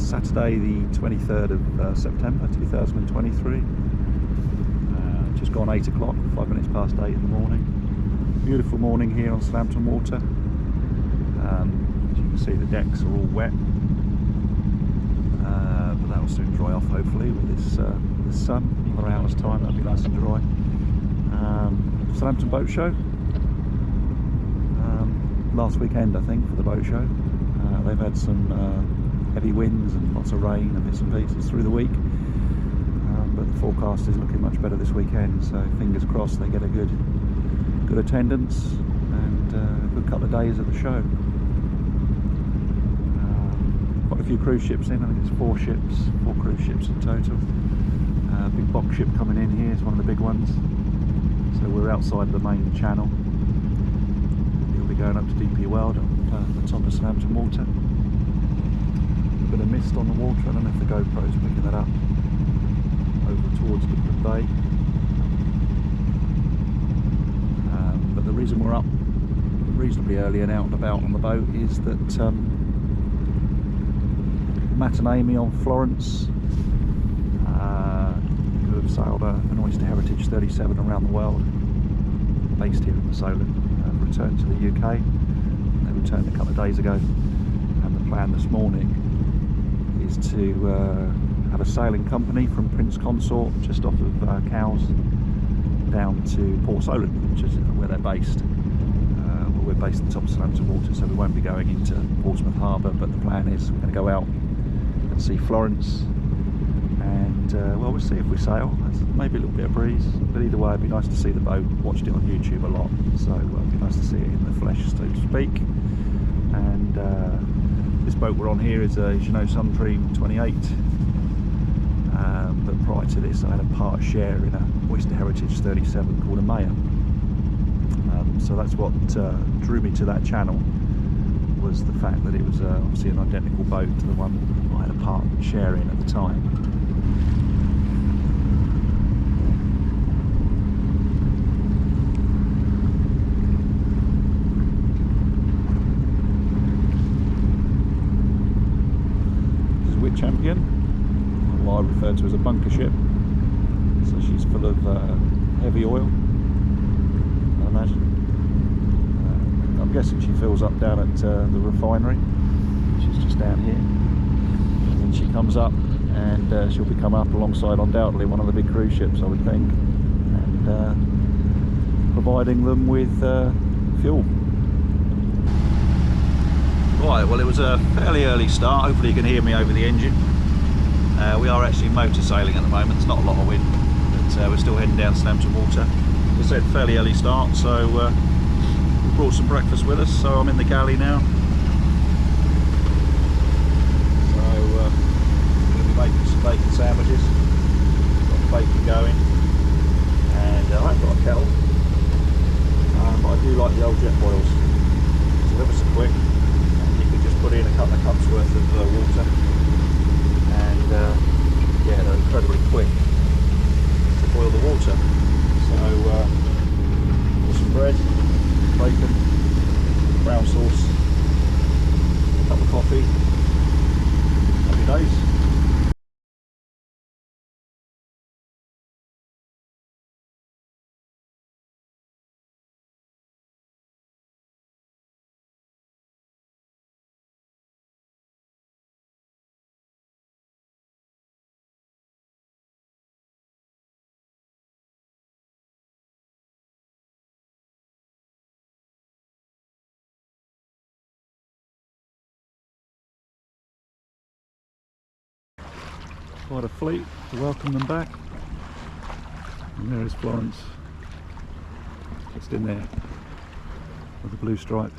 Saturday the 23rd of September 2023. Just gone 8 o'clock, 5 minutes past 8 in the morning. Beautiful morning here on Southampton Water. As you can see, the decks are all wet, but that will soon dry off hopefully with this sun. Another hour's time, that'll be nice and dry. Southampton Boat Show. Last weekend I think for the boat show. They've had some heavy winds and lots of rain and bits and pieces through the week, but the forecast is looking much better this weekend, so fingers crossed they get a good attendance and a good couple of days at the show. Quite a few cruise ships in, I think it's 4 cruise ships in total. Big box ship coming in here, it's one of the big ones, so we're outside the main channel. We'll be going up to DP World at the top of Southampton Water. A bit of mist on the water, I don't know if the GoPro's picking that up, over towards Goodman Bay. But the reason we're up reasonably early and out and about on the boat is that Matt and Amy on Florence, who have sailed an Oyster Heritage 37 around the world, based here in the Solent, have returned to the UK. They returned a couple of days ago, and the plan this morning is to have a sailing company from Prince Consort just off of Cowes down to Port Solent, which is where they're based. We're based at the top of Southampton Water, so we won't be going into Portsmouth Harbour, but the plan is we're going to go out and see Florence, and well, we'll see if we sail. There's maybe a little bit of breeze, but either way it'd be nice to see the boat. Watched it on YouTube a lot, so it'd be nice to see it in the flesh, so to speak. And this boat we're on here is, as you know, Sundream 28, but prior to this I had a part share in a Oyster Heritage 37 called a Maya. So that's what drew me to that channel, was the fact that it was obviously an identical boat to the one I had a part share in at the time. This is Wit Champion, what I refer to as a bunker ship. So she's full of heavy oil, I imagine. I'm guessing she fills up down at the refinery, which is just down here, and then she comes up, and she'll be coming up alongside undoubtedly one of the big cruise ships, I would think, and providing them with fuel. Right, well, it was a fairly early start. Hopefully you can hear me over the engine. We are actually motor sailing at the moment. There's not a lot of wind, but we're still heading down Southampton Water. As I said, fairly early start, so brought some breakfast with us, so I'm in the galley now. So I'm going to be making some bacon sandwiches. Got the bacon going, and I haven't got a kettle, but I do like the old jet boils. It's ever so quick, and you can just put in a couple of cups worth of water, and yeah, they're incredibly quick to boil the water. So got some bread, bacon, brown sauce, a cup of coffee, happy days. Quite a fleet to welcome them back. And there is Florence, just in there with the blue stripe.